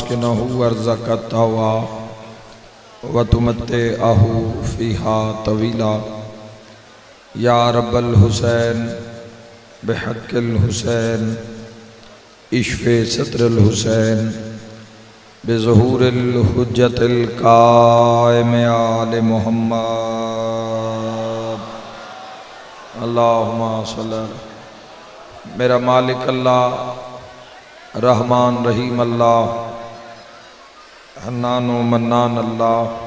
وتسكنه أرزك التوى وتمتعه فيها طويلا يا رب الحسين بحق الحسين اشف ستر الحسين بظہور الحجت القائم آل محمد اللہم صلی میرا مالک اللہ رحمان رحیم اللہ حنان و منان اللہ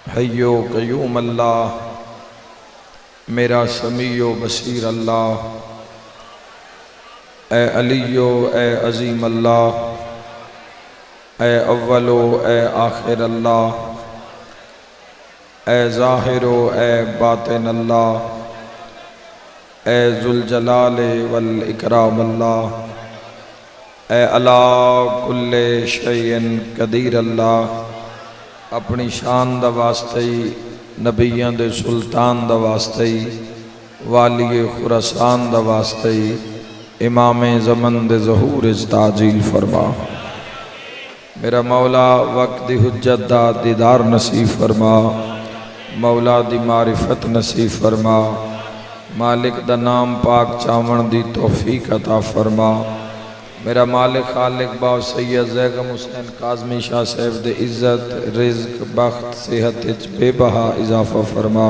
حی و قیوم اللہ میرا سمیع و بصیر اللہ اے علی و اے عظیم اللہ اے اول و اے آخر اللہ اے ظاہر و اے باطن اللہ اے ذوالجلال والاکرام اللہ اے علی کل شیء قدیر اللہ اپنی شان دا واسطے نبیان دے سلطان دا واسطے والی خراسان دا واسطے امام زمن دے ظہور تعجیل فرما میرا مولا وقت دی حجت دا دیدار نصیب فرما مولا دی معرفت نصیب فرما مالک دا نام پاک چاون دی توفیق عطا فرما میرا مالک خالق باو سید زیغم حسین کاظمی شاہ صاحب دے عزت رزق بخت صحت بے بہا اضافہ فرما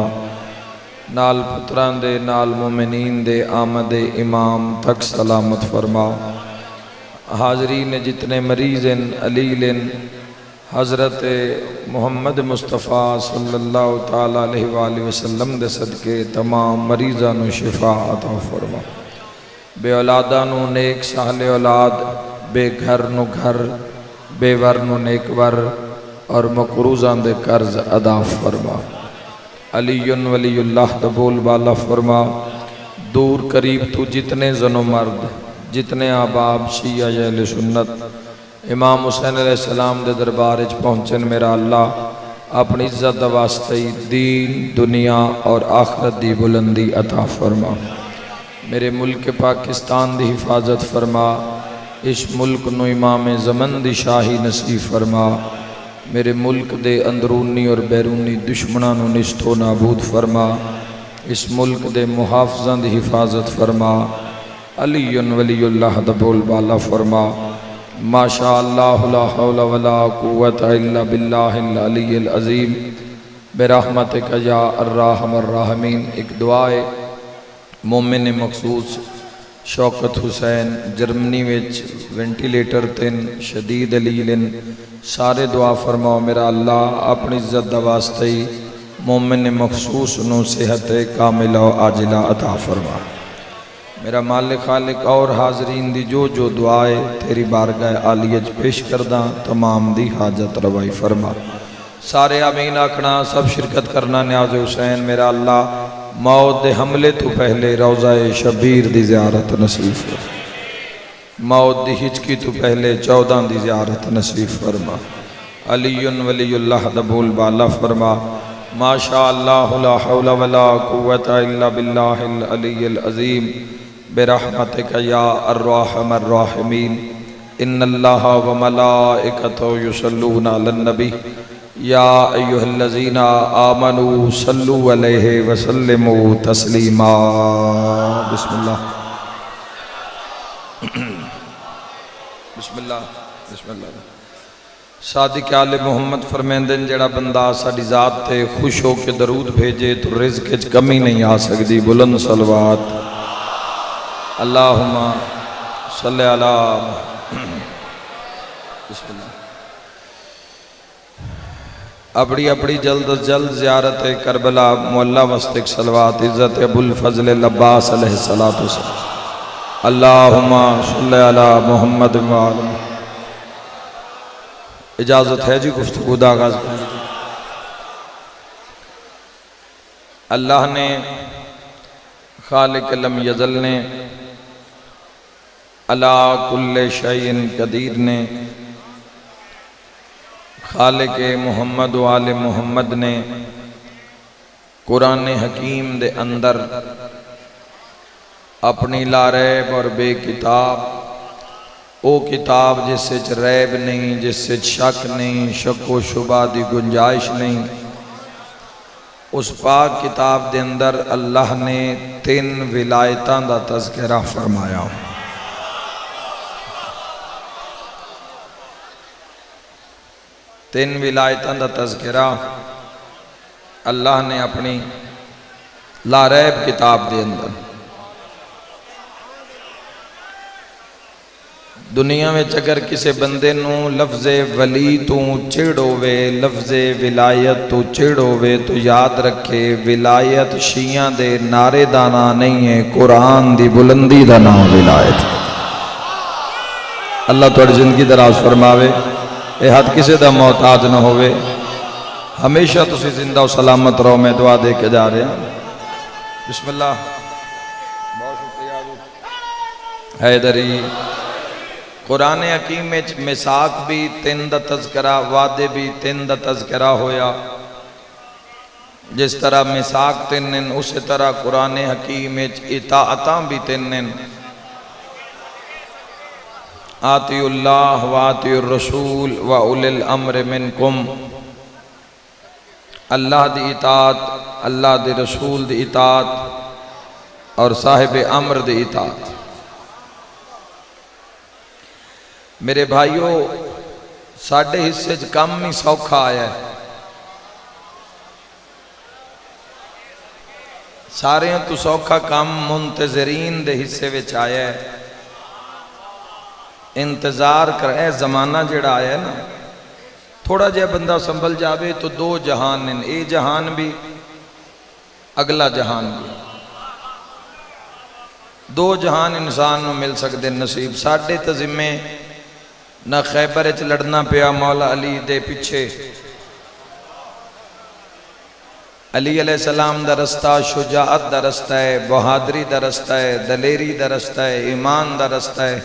نال پتران دے نال مومنین دے آمد امام تک سلامت فرما حاضرین جتنے مریض علیل حضرت محمد مصطفیٰ صلی اللہ تعالیٰ علیہ وآلہ وسلم دے صدقے تمام مریضان و شفا عطا فرما بے اولادانو نیک سہل اولاد بے گھر نو گھر بے ور نو نیک ور اور مقروضان دے قرض ادا فرما علی ولی اللہ دبول بالا فرما دور قریب تو جتنے زن و مرد جتنے آباب شیعہ اہل سنت امام حسین علیہ السلام دے دربار اچ پہنچن میرا اللہ اپنی عزت دا واسطے دین دنیا اور آخرت دی بلندی عطا فرما میرے ملک پاکستان دی حفاظت فرما اس ملک نو امام زمن دی شاہی نصیب فرما میرے ملک دے اندرونی اور بیرونی دشمنان و نشت و نابود فرما اس ملک دے محافظان دی حفاظت فرما علی ولی اللہ دبول بالا فرما ماشاءاللہ لا حول ولا قوت الا باللہ العلی العظیم برحمتک یا الرحم الراحمین ایک دعائے مومن مخصوص شوکت حسین جرمنی وچ وینٹیلیٹر تن شدید علیلن سارے دعا فرماؤ میرا اللہ اپنی عزت دا واسطے مومن مخصوص نو صحت کاملہ و عاجلہ عطا فرما میرا مالک خالق اور حاضرین دی جو دعائے تیری بارگاہ عالیج پیش کردہ تمام دی حاجت روائی فرما سارے آمین آکھنا سب شرکت کرنا نیاز حسین میرا اللہ موت دے حملے تو پہلے روضہ شبیر دی زیارت نصیب فرما موت دی ہچکی تو پہلے 14 دی زیارت نصیب فرما علی ولی اللہ دبول بالا فرما ماشاءاللہ لا حول ولا قوت الا باللہ العلی العظیم برحمتک یا الرحم الراحمین ان اللہ و ملائکتہ یصلون علی النبی یا ایہا الذین آمنوا صلو علیہ وسلموا تسلیما بسم اللہ بسم اللہ بسم اللہ صادق آل محمد فرمیندن جڑا بندہ ساڑی ذات تے خوش ہو کے درود بھیجے تو رزق اچ کمی نہیں آ سکتی بلند صلوات اللہم صلی علی بسم اللہ اپڑی جلد از جلد زیارت کربلا مولا وستق صلوات عزت ابو الفضل العباس علیہ السلام اللہم صلی علی محمد وآلہ اجازت ہے جی گفتگو دا آغاز اللہ نے خالق لم یزل نے علا کل شیء قدیر نے خالق محمد و آل محمد نے قرآن حکیم دے اندر اپنی لا ریب اور بے کتاب او کتاب جس وچ ریب نہیں، جس وچ شک نہیں، شک و شبہ دی گنجائش نہیں، اس پاک کتاب دے اندر اللہ نے 3 ولایتاں دا تذکرہ فرمایا۔ 3 ولایتاں دا تذکرہ اللہ نے اپنی لا ریب کتاب دے اندر۔ دنیا میں اگر کسے بندے نو لفظ ولی تو چڑ ہوئے، لفظ ولایت تو چڑ ہوئے تو یاد رکھے ولایت شیعہ دے نعرے دانا نہیں ہے، قرآن دی بلندی دا نام ولایت۔ اللہ توڑ زندگی دراز فرماوے، اے حد کسے دا محتاج نہ ہوئے، ہمیشہ تسی زندہ و سلامت رہو۔ میں دعا دے کے جا رہے ہیں۔ بسم اللہ۔ بہت شکریہ حیدری۔ قرآن حکیم میں میثاق بھی 3 دا تذکرہ، وعدے بھی 3 دا تذکرہ ہویا۔ جس طرح میثاق 3 اسی طرح قرآن حکیم میں اطاعتاں بھی 3۔ آتی اللہ و آتی الرسول و اولی الامر منکم۔ اللہ دی اطاعت، اللہ دی رسول دی اطاعت اور صاحب امر دی اطاعت۔ میرے بھائیوں، ساڑھے حصے کم ہی سوکھا آیا ہے۔ سارے تو سوکھا کم منتظرین دے حصے وچ آیا ہے۔ انتظار کر، اے زمانہ جڑا آیا ہے نا، تھوڑا جہا بندہ سنبھل جاوے تو 2 جہان ہیں، اے جہان بھی اگلا جہان بھی۔ 2 جہان انسان نو مل سکتے نصیب۔ ساڑھے تزمے نہ خیبر اچ لڑنا پیا مولا علی دے پیچھے۔ علی علیہ السلام دا رستہ شجاعت دا رستہ ہے، بہادری دا رستہ ہے، دلیری دا رستہ ہے، ایمان دا رستہ ہے،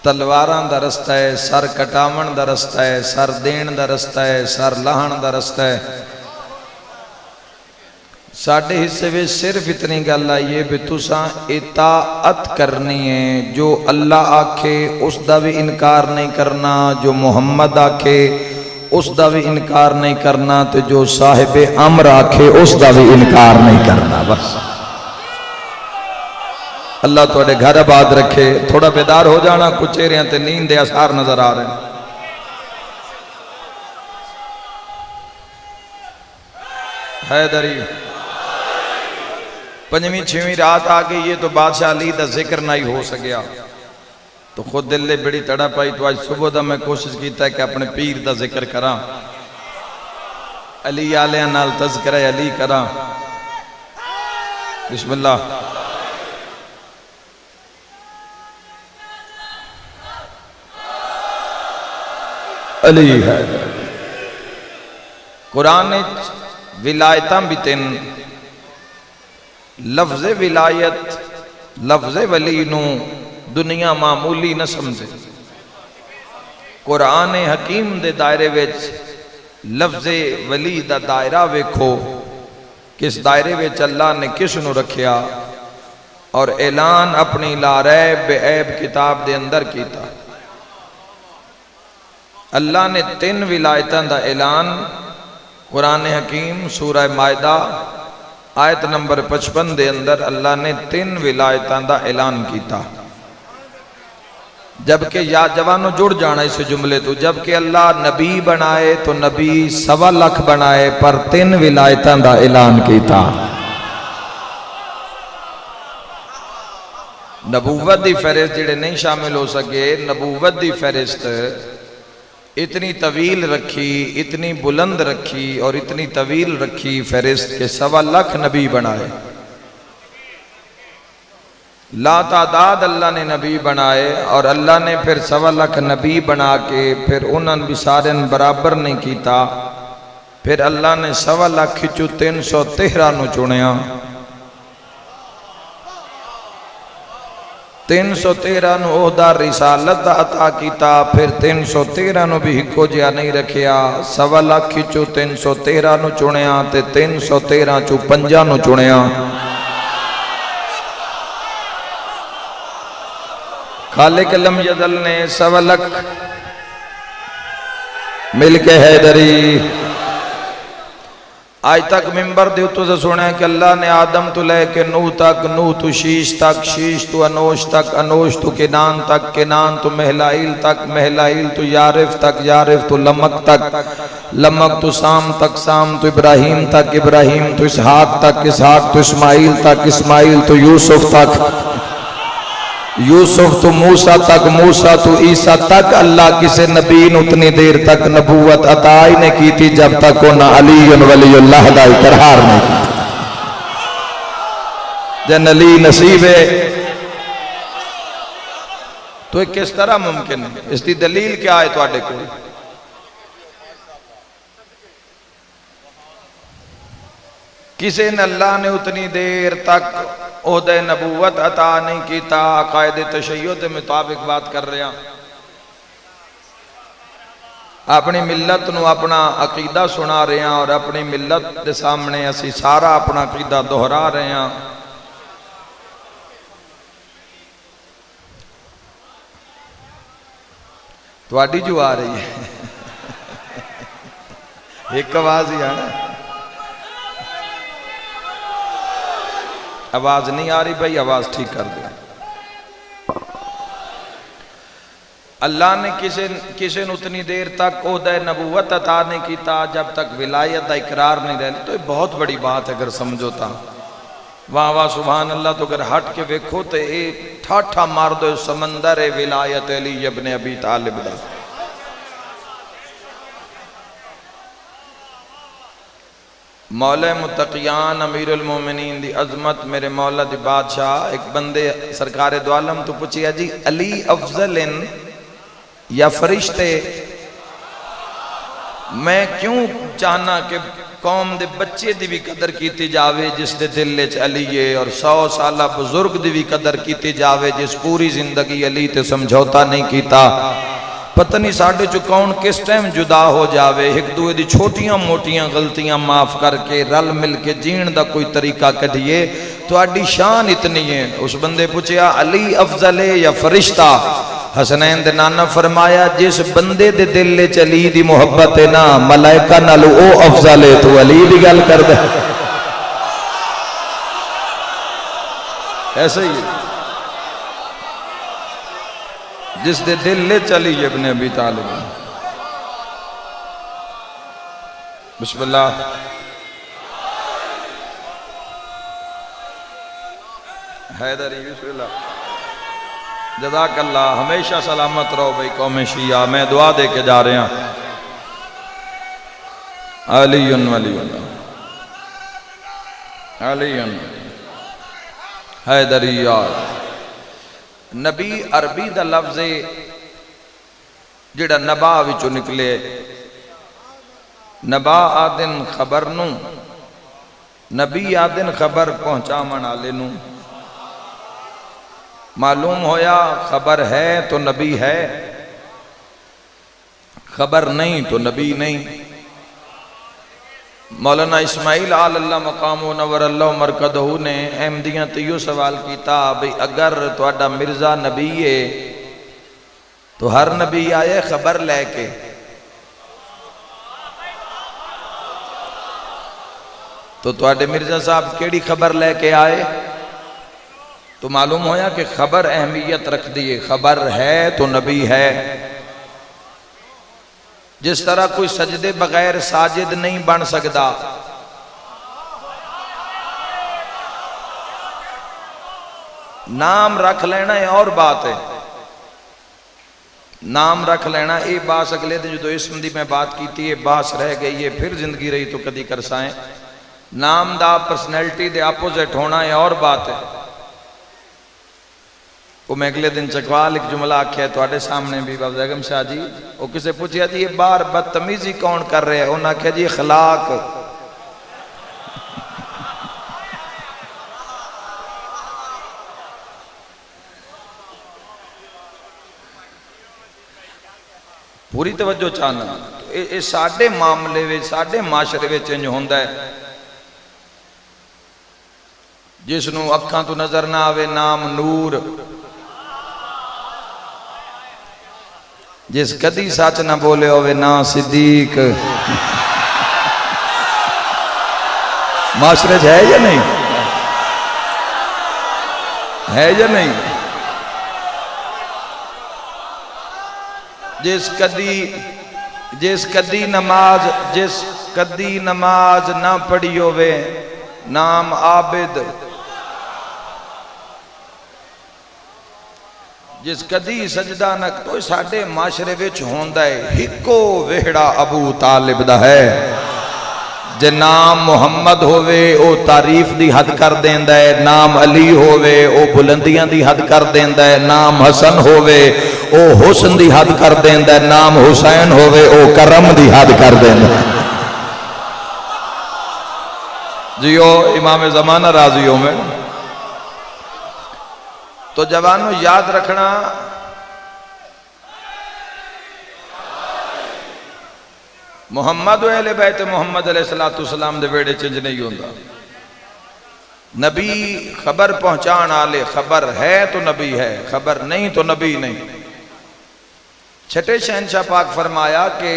تلواراں دا رستہ ہے، سر کٹاون دا رستہ ہے، سر دین دا رستہ ہے، سر لاہن دا رستہ ہے۔ ساڑھے حصے میں صرف اتنی گل آئیے بھی تساں اطاعت کرنی ہے۔ جو اللہ آکھے اس دا بھی انکار نہیں کرنا، جو محمد آکھے اس دا بھی انکار نہیں کرنا، تو جو صاحب امر آکھے اس دا بھی انکار نہیں کرنا۔ بس اللہ تواڈے گھر آباد رکھے۔ تھوڑا بیدار ہو جانا، کچھ چہریاں تے نیند دے آثار نظر آ رہے ہیں۔ حیدری 5ویں 6ویں رات آگئی، یہ تو بادشاہ علی دا ذکر نہیں ہو سکیا، تو خود دل لے بڑی تڑا پائی۔ تو آج صبح دا میں کوشش کیتا ہے کہ اپنے پیر دا ذکر کراں، علی آلیہ نال تذکرہ علی کراں۔ بسم اللہ۔ علی ہے قرآن ولایتاں بھی 3۔ لفظ ولایت، لفظ ولی نو دنیا معمولی نہ سمجھے۔ قرآن حکیم دے دائرے وچ لفظ ولی دا دائرہ ویکھو، کس دائرے وچ اللہ نے کس نو رکھیا، اور اعلان اپنی لا ریب بے عیب کتاب دے اندر کیتا۔ اللہ نے 3 ولایتاں دا اعلان قرآن حکیم سورہ مائدہ آیت نمبر 55 دے اندر اللہ نے 3 ولایتاں دا اعلان کیتا۔ جبکہ یا جوانوں جڑ جانا اس جملے تو، جبکہ اللہ نبی بنائے تو نبی 1.25 لاکھ بنائے، پر 3 ولایتاں دا اعلان کیتا۔ نبوت دی فہرست جڑے نہیں شامل ہو سکے، نبوت دی فہرست اتنی طویل رکھی، اتنی بلند رکھی اور اتنی طویل رکھی فہرست کہ 1.25 لاکھ نبی بنائے۔ لا تعداد اللہ نے نبی بنائے، اور اللہ نے پھر 1.25 لاکھ نبی بنا کے پھر انہوں بھی سارے برابر نہیں کیتا۔ پھر اللہ نے 1.25 لاکھ چو 313 نو چنیا۔ 313 نو عہدہ رسالت دا عطا کیتا، پھر 313 نو بھی ہکو جیا نہیں رکھیا۔ 1.25 لاکھ چو 313 نو چنیا تے 313 چو 5 نو چنیا۔ خالق لم یزل نے سوا لکھ مل کے حیدری آج تک ممبر دے تو سے سنے کہ اللہ نے آدم تو لے کے نوح تک، نوح تو شیش تک، شیش تو انوش تک، انوش تو کنان تک، کنان تو مہلائیل تک، مہلائیل تو یارف تک، یارف تو لمک تک، لمک تو سام تک، سام تو ابراہیم تک، ابراہیم تو اسحاق تک، اسحاق تو اسماعیل تک، اسماعیل تو یوسف تک، یوسف تو موسیٰ تک، موسیٰ تو عیسیٰ تک۔ اللہ کسے نبی اتنی دیر تک نبوت عطا ہی نہیں کی تھی جب تک وہ نہ علی ولی اللہ دا اقرار نہیں کی۔ جن علی نصیب ہے تو یہ کس طرح ممکن ہے؟ اس دی دلیل کیا ہے تو آڈے کو؟ کسی نے اللہ نے اتنی دیر تک عہدہ نبوت عطا نہیں کیتا، عقائد تشیع کے مطابق بات کر رہے ہیں، اپنی ملت نو اپنا عقیدہ سنا رہے ہیں اور اپنی ملت دے سامنے اسی سارا اپنا عقیدہ دہرا رہے ہیں۔ تو آڈی جو آ رہی ہے ایک آواز ہی آنا، آواز نہیں آ رہی بھائی، آواز ٹھیک کر دیں۔ اللہ نے کسی نے اتنی دیر تک عہدہ نبوت عطا نہیں کیتا جب تک ولایت دا اقرار نہیں رہی، تو یہ بہت بڑی بات ہے اگر سمجھو تا۔ واہ واہ سبحان اللہ، تو اگر ہٹ کے ویکھو تو یہ ٹھاٹھا مار دو سمندر ولایت علی ابن ابی طالب دا۔ مولا متقیان امیر المومنین دی عظمت میرے مولا دی بادشاہ، ایک بندے سرکار دو عالم تو پوچھیا جی علی افضل یا فرشتے؟ میں کیوں چاہنا کہ قوم دے بچے دی بھی قدر کیتی جاوے جس دے دل لچ علی ہے، اور 100 سالہ بزرگ دی بھی قدر کیتی جاوے جس پوری زندگی علی تے سمجھوتا نہیں کیتا۔ پتہ نہیں ساڑھے جو کون کس ٹائم جدا ہو جاوے، ایک دوئے دی چھوٹیاں موٹیاں غلطیاں معاف کر کے رل مل کے جین دا کوئی طریقہ کڑھئے، تو آڈی شان اتنی ہے۔ اس بندے پوچھیا علی افضل ہے یا فرشتہ؟ حسنین دے نانا فرمایا جس بندے دے دل لے علی دی محبت ہے نا، ملائکہ نالو او افضل ہے، تو علی دی گل کر دے۔ ایسا ہی ہے جس دے دل لے علی ابن ابی طالب۔ بسم اللہ۔ حیدری بسم اللہ۔ جزاک اللہ، ہمیشہ سلامت رہو بھئی قوم شیعہ، میں دعا دے کے جا رہے ہیں۔ علی ولی اللہ، علی حیدری یار۔ نبی عربی دا لفظ جڑا نبا وچوں نکلے، نبا آدن خبر نو، نبی آدن خبر پہنچا من آلے نو۔ معلوم ہویا خبر ہے تو نبی ہے، خبر نہیں تو نبی نہیں۔ مولانا اسماعیل آل اللہ مقام و نور اللہ مرکدہ نے احمدیاں تیو سوال کیتا بھئی اگر توڑا مرزا نبی ہے تو ہر نبی آئے خبر لے کے، تو توڑے مرزا صاحب کیڑی خبر لے کے آئے؟ تو معلوم ہویا کہ خبر اہمیت رکھ دیئے، خبر ہے تو نبی ہے۔ جس طرح کوئی سجدے بغیر ساجد نہیں بن سکتا، نام رکھ لینا ہے اور بات ہے، نام رکھ لینا اے باس اگلے دن جو اسم دی میں بات کی تھی، اے باس رہ گئی ہے پھر زندگی رہی تو کدی کر سائیں۔ نام دا پرسنالٹی دے اپوزٹ ہونا ہے اور بات ہے۔ وہ میں اگلے دن چکوال ایک جملہ آکھیا ہے توڑے سامنے بھی باب زیگم شاہ جی، وہ کسے پوچھیا جی یہ بار بدتمیزی کون کر رہے ہیں؟ انہاں کہا جی اخلاق۔ پوری توجہ چاہنا، یہ ساڑھے معاملے وے ساڑھے معاشرے وے چینج ہوندہ ہے۔ جس نو اکھاں تو نظر نہ آوے نام نور، جس کدی سچ نہ بولے ہوئے نا صدیق معاشرے ہے یا نہیں؟ ہے یا نہیں؟ جس کدی نماز نہ پڑھی ہوئے نام عابد، جس کدی سجدہ نہ کوئی ساڑھے معاشرے وچ ہوندا ہے ہکو وہڑا ابو طالب دا ہے، جے نام محمد ہووے او تعریف دی حد کر دیندا ہے، نام علی ہووے او بلندیاں دی حد کر دیندا ہے، نام حسن ہووے او حسن دی حد کر دیندا ہے، نام حسین ہووے او کرم دی حد کر دیندا ہے۔ جیو امام زمانہ راضیوں میں تو جوانوں یاد رکھنا محمد و اہل بیت محمد علیہ السلام دے بیڑے چنج نہیں ہوندہ۔ نبی خبر پہنچان آلے، خبر ہے تو نبی ہے، خبر نہیں تو نبی نہیں۔ چھٹے شہنشاہ پاک فرمایا کہ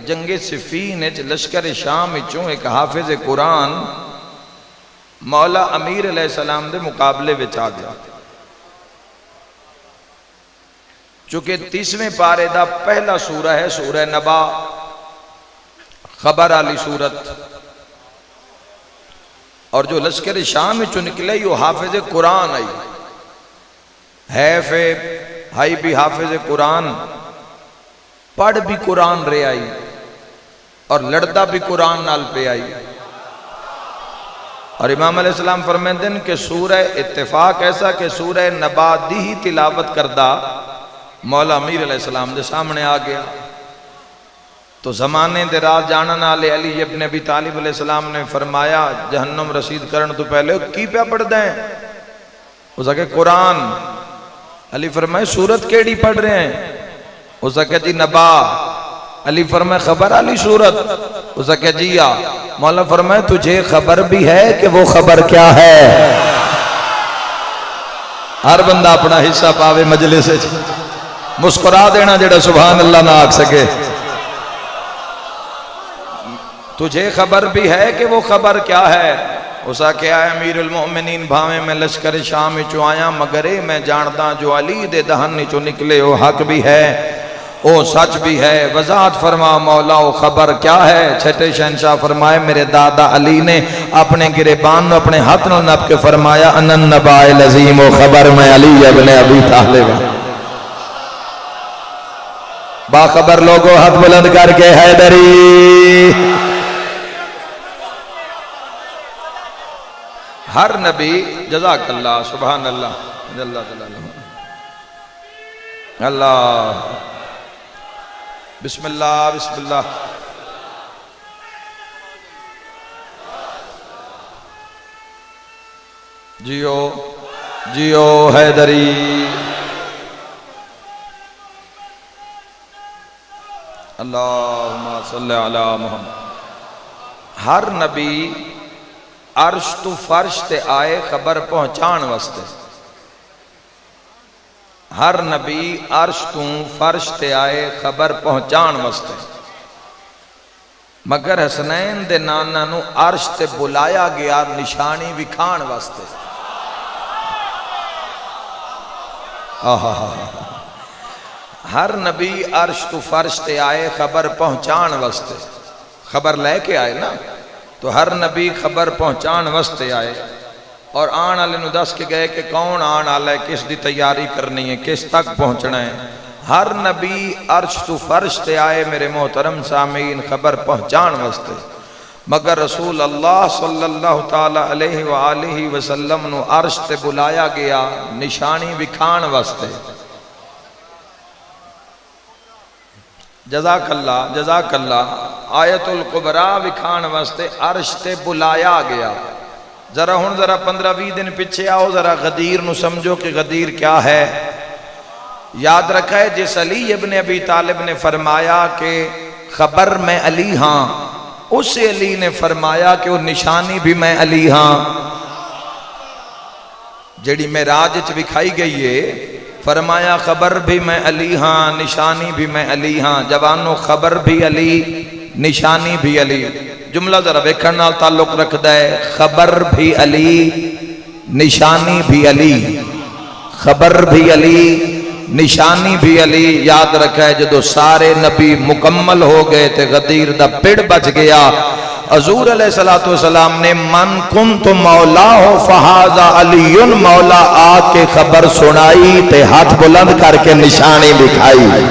جنگ صفین لشکر شام چوں ایک حافظ قرآن مولا امیر علیہ السلام دے مقابلے وچ آ گیا، چونکہ 30ویں پارے دا پہلا سورہ ہے سورہ نبا، خبر علی سورت، اور جو لشکر شام چو نکلے وہ حافظ قرآن آئی ہے ہائی بھی حافظ قرآن، پڑھ بھی قرآن رے آئی اور لڑتا بھی قرآن نال پہ آئی۔ اور امام علیہ السلام فرمائیں دن کہ سورہ اتفاق ایسا کہ سورہ نبا دی ہی تلاوت کردہ مولا امیر علیہ السلام دے سامنے آ گیا۔ تو زمانے دے راز جانن والے علی ابن ابی طالب علیہ السلام نے فرمایا جہنم رسید کرن تو پہلے کی پہ پڑھ دیں؟ اس کہ قرآن۔ علی فرمائے سورت کیڑی پڑھ رہے ہیں؟ اس کہ جی نبا۔ علی فرمائے خبر علی سورت؟ اس کہ جی آ۔ مولا فرمائے تجھے خبر بھی ہے کہ وہ خبر کیا ہے؟ ہر بندہ اپنا حصہ پاوے مجلس سے مسکرا دینا جڑا سبحان اللہ نہ آکھ سکے۔ تجھے خبر بھی ہے کہ وہ خبر کیا ہے؟ اسا کیا ہے امیر المؤمنین بھاویں میں لشکر شام چو آیا مگرے میں جانتا جو علی دے دہن چو نکلے وہ حق بھی ہے وہ سچ بھی ہے۔ وضاحت فرما مولا وہ خبر کیا ہے؟ چھٹے شہنشاہ فرمائے میرے دادا علی نے اپنے گریبان میں اپنے ہاتھ نہ نب کے فرمایا ان النباء العظیم و خبر میں علی ابن ابی طالب۔ باخبر لوگوں ہاتھ بلند کر کے حیدری۔ ہر نبی جزاک اللہ سبحان اللہ جل جلالہ اللہ بسم اللہ بسم اللہ جیو جیو حیدری اللہم صلی علی محمد۔ ہر نبی عرش تو فرش تے آئے خبر پہنچان واسطے، ہر نبی عرش تو فرش تے آئے خبر پہنچان واسطے، مگر حسنین دے نانا نو عرش تے بلایا گیا نشانی وکھان واسطے۔ ہر نبی عرش تو فرش تے آئے خبر پہنچان واسطے، خبر لے کے آئے نا، تو ہر نبی خبر پہنچان واسطے آئے اور آن آلے نو دس کے گئے کہ کون آن آلے کس دی تیاری کرنی ہے کس تک پہنچنا ہے۔ ہر نبی عرش تو فرش تے آئے میرے محترم سامعین خبر پہنچان واسطے، مگر رسول اللہ صلی اللہ تعالیٰ علیہ وآلہ وسلم نو عرش تے بلایا گیا نشانی وکھان واسطے۔ جزاک اللہ آیت القبرہ وکھان واسطے عرش تے بلایا گیا۔ ذرا 15-20 دن پیچھے آؤ، ذرا غدیر نو سمجھو کہ غدیر کیا ہے۔ یاد رکھا ہے جس علی ابن ابی طالب نے فرمایا کہ خبر میں علی ہاں، اس علی نے فرمایا کہ وہ نشانی بھی میں علی ہاں۔ جڑی معراج وچ وکھائی گئی ہے فرمایا خبر بھی میں علی ہاں نشانی بھی میں علی ہاں، جوانوں خبر بھی علی نشانی بھی علی۔ جملہ ذرا ویکھن نال تعلق رکھدا ہے، خبر بھی علی نشانی بھی علی، خبر بھی علی نشانی بھی علی۔ یاد رکھا ہے جدو سارے نبی مکمل ہو گئے تے غدیر دا پڑ بچ گیا، حضور علیہ السلام نے من کنت مولا ہو فہذا علی مولا آ کے خبر سنائی تے ہاتھ بلند کر کے نشانی دکھائی،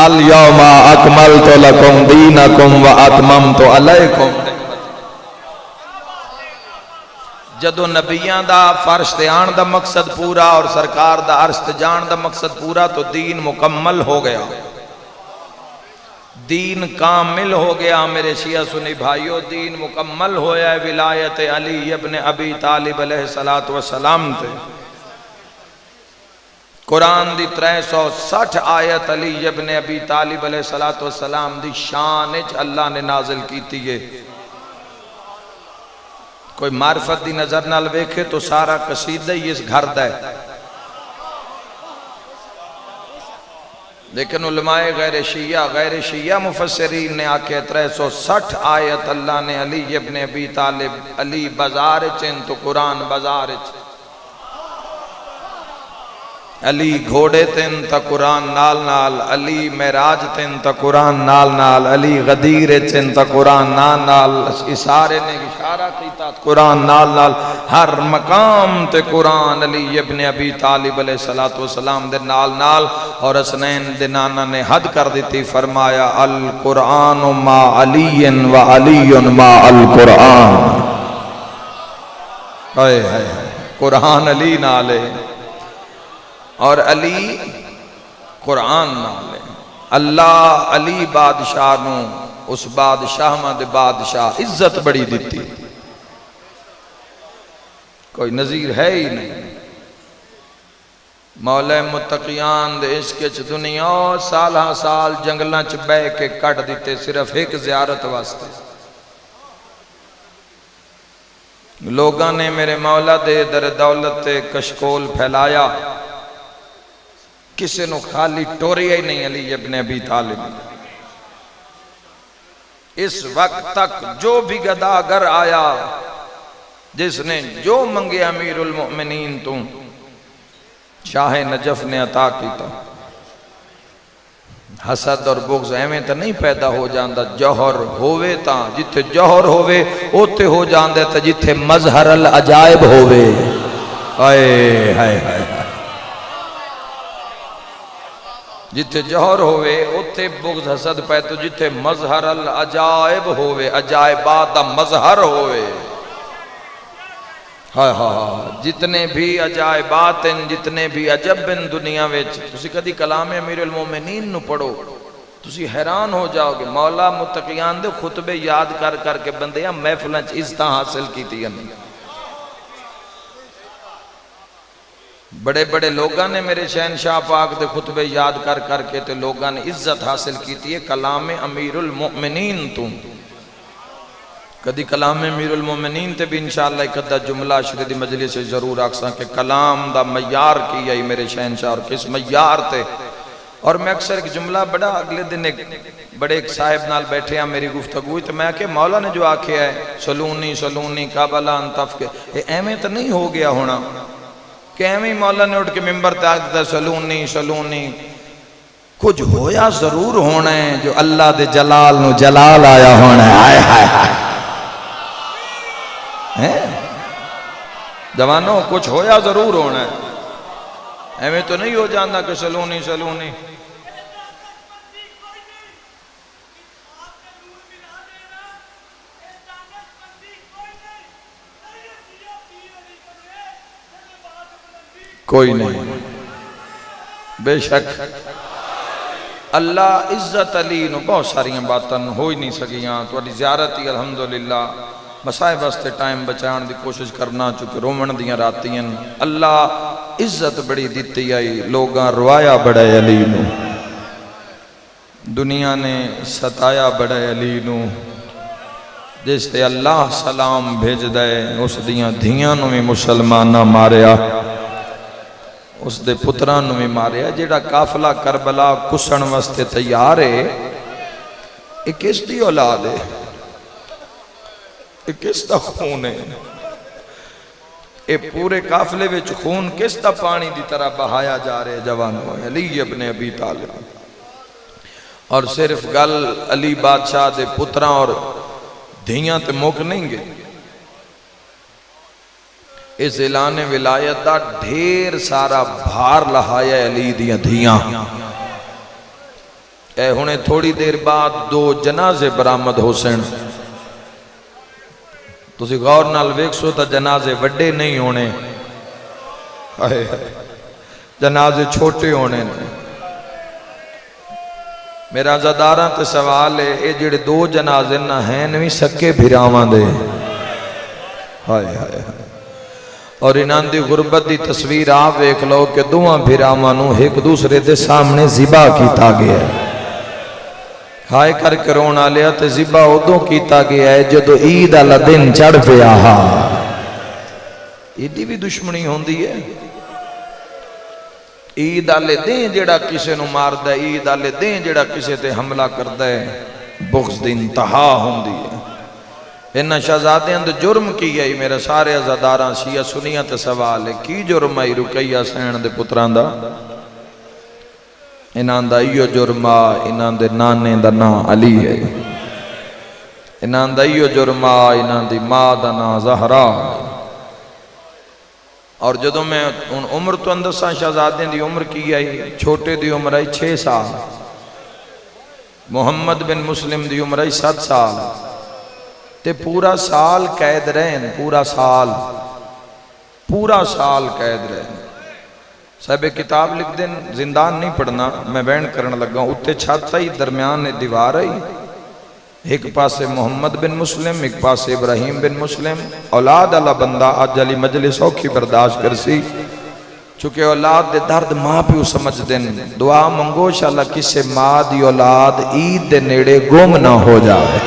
الیوم اکملت لکم دینکم و اتممت علیکم۔ جدو نبیاں دا فرش تے آن دا مقصد پورا اور سرکار دا عرش تے جان دا مقصد پورا تو دین مکمل ہو گیا، دین کامل ہو گیا۔ میرے شیعہ سنی بھائیو، دین مکمل ہویا ہے ولایت علی ابن ابی طالب علیہ السلام تے۔ قرآن دی 360 آیت علی ابن ابی طالب علیہ السلام دی شان اچ اللہ نے نازل کیتی ہے۔ کوئی معرفت دی نظر نال ویکھے تو سارا قصیدہ ہی اس گھر دا ہے، لیکن علماء غیر شیعہ مفسرین نے آکے 360 آیت اللہ نے علی ابن ابی طالب، علی بازار چین تو قرآن بازار چین، علی گھوڑے تین تا قرآن نال نال، علی معراج تین تا قرآن نال نال، علی غدیر چین تا قرآن نال نال، اشارے نے اشارہ کیتا قرآن نال نال، ہر مقام تے قرآن علی ابن ابی طالب علیہ السلام دے نال نال۔ اور حسنین دے نانا نے حد کر دیتی، فرمایا القرآن ما علی و علی ما القرآن۔ قرآن علی نالے اور علی قرآن نالے۔ اللہ علی بادشاہ نو اس بادشاہ ماں دے بادشاہ عزت بڑی دیتی، کوئی نظیر ہے ہی نہیں۔ مولا متقیان دے عشق چ دنیا سالہ سال جنگلاں چ بہ کے کٹ دیتے صرف ایک زیارت واسطے۔ لوگاں نے میرے مولا دے در دولت تے کشکول پھیلایا، کسے نو خالی ٹوریا ہی نہیں علی ابن ابی طالب۔ اس وقت تک جو بھی گداگر آیا، جس نے جو منگے امیر المؤمنین تو شاہ نجف نے عطا کیتا۔ حسد اور بغض ایویں تے نہیں پیدا ہو جاندا، جوہر ہووے تا جتھے جوہر ہووے اوتے ہو جاندے تے جتھے مظہر العجائب ہووے۔ ہائے ہائے ہائے، جتھے جوہر ہووے اوتے بغض حسد پیدا، جتھے مظہر العجائب ہووے، عجائبات دا مظہر ہووے۔ جتنے بھی عجائبات ہیں، جتنے بھی عجب ہیں دنیا ویچ، تسی کدی کلام امیر المومنین نو پڑھو تسی حیران ہو جاؤ گے۔ مولا متقیان دے خطبے یاد کر کر کے بندیاں محفلیں عزتاں حاصل کیتی ہیں۔ بڑے بڑے لوگاں نے میرے شہنشاہ پاک دے خطبے یاد کر کر کے تے لوگاں نے عزت حاصل کیتی ہے کلام امیر المؤمنین تو۔ کدی کلام امیر المومنین تے بھی انشاءاللہ ایک ادھا جملہ شری دی مجلس سے ضرور آکساں کہ کلام دا معیار کی ہے میرے شہنشاہ اور کس معیار تے۔ اور میں اکثر ایک جملہ بڑا اگلے دن بڑے ایک صاحب نال بیٹھے ہیں میری گفتگوی تو میں کہ مولا نے جو آکھیا ہے سلونی سلونی کابلا انتف کے ایمیں تو نہیں ہو گیا ہونا کہ ایمیں مولا نے اٹھ کے ممبر تے آکھ دیتا سلونی سلونی، کچھ ہویا ضرور ہونا ہے جو اللہ دے جلال نو جلال آیا ہونا ہے۔ آئے ہائے ہائے جوانوں، کچھ ہویا ضرور ہونا ہے، ایویں تو نہیں ہو جانا کہ سلونی سلونی۔ کوئی نہیں، بے شک اللہ عزت علی نو بہت ساریاں باتاں ہو ہی نہیں سکیاں، تو اڈی زیارت ہی الحمدللہ مسائب واسطے ٹائم بچان دی کوشش کرنا چونکہ رومن دیاں راتیاں اللہ عزت بڑی دیتی آئی، لوگاں روایا بڑا علی نو، دنیا نے ستایا بڑا علی نو، جس تے اللہ سلام بھیج دے اس دیاں دھیاں نو میں مسلمانہ ماریا۔ اس دے پتران میں ماریا جیڑا قافلہ کربلا کسن واسطے تیار ہے یہ کس دی اولاد ہے یہ کس دا خون ہے یہ پورے قافلے وچ خون کس دا پانی دی طرح بہایا جا رہے جوانوں علی ابن ابی طالب اور صرف گل علی بادشاہ دے پتران اور دھیاں تے موک نہیں گے اس اعلان ولایت دا ڈھیر سارا بھار لہایا علی دیاں دھیاں اے ہونے تھوڑی دیر بعد 2 جنازے برآمد ہو سن تسی غور نال ویکھو تا جنازے وڈے نہیں ہونے جنازے چھوٹے ہونے میرا زداراں تے سوال ہے اے جڑے 2 جنازے نہ ہیں نوی سکے بھراواں دے ہائے ہائے اور انہاں دی غربت دی تصویر آپ ویکھ لو کہ دوواں بھراواں نو ایک دوسرے دے سامنے ذبح کیتا گیا ہے ہائے کر کے رونا لیا تے ذبح ادوں کیتا گیا ہے جدو عید والا دن چڑھ پیا ہا ایڈی بھی دشمنی ہوندی ہے عید والے دن جڑا کسے نو ماردا ہے عید والے دن جڑا کسے تے حملہ کردا ہے بغض دی انتہا ہوندی ہے انہاں شہزادیاں دے جرم کی ہے میرے سارے عزاداراں شیعہ سنیاں تے سوال ہے کی جرم ہے رقیہ سین دے پتران دا انہاں دا ایو جرما انہاں دے نانے دا نام علی ہے انہاں دا ایو جرما انہاں دی ماں دا نام زہرا اور جدو میں ان عمر تو اندر سا شہزادیں دی عمر کی آئی چھوٹے دی عمر آئی 6 سال محمد بن مسلم دی عمر آئی 7 سال تے پورا سال قید رہن پورا سال قید رہن صاحب کتاب لکھ دیں زندان نہیں پڑھنا میں بیان کرنے لگا اتے چھاتا ہی درمیان دیوار آئی ایک پاسے محمد بن مسلم ایک پاسے ابراہیم بن مسلم اولاد اللہ بندہ آج علی مجلس اوکھی برداشت کرسی چونکہ اولاد دے درد ماں پیو سمجھ دیں دعا منگو شاءاللہ کسے ماں دی اولاد عید دے نیڑے گم نہ ہو جائے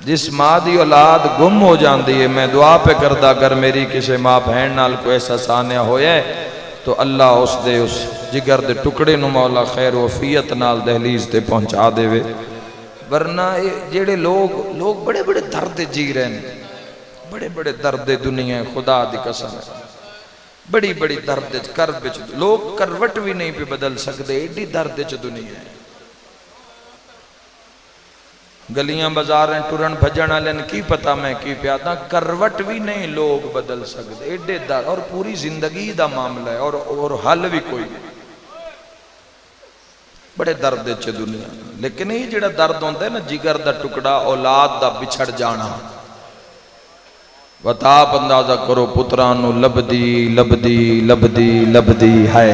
جس ماں دی اولاد گم ہو جاندی ہے میں دعا پہ کردہ اگر میری کسے ماں بہن نال کو ایسا سانیہ ہویا ہے تو اللہ اس دے اس جگر دے ٹکڑے نو مولا خیر وفیت نال دہلیز دے پہنچا دے وے ورنہ جیڑے لوگ بڑے بڑے درد جی رہے ہیں بڑے بڑے درد دنیا خدا دی قسم ہے بڑی بڑی درد کرب لوگ کروٹ بھی نہیں پہ بدل سکتے ایڈی درد دنیا ہے گلیاں بازاریں ٹرن بھجن والن کی پتہ میں کی پیادا کروٹ بھی نہیں لوگ بدل سکتے ایڈے درد اور پوری زندگی دا معاملہ ہے اور حل بھی کوئی بڑے درد چ دنیا لیکن یہ جڑا درد ہوتا ہے نا جگر دا ٹکڑا اولاد دا بچھڑ جانا وطاپ اندازہ کرو پترانو لبدی ہائے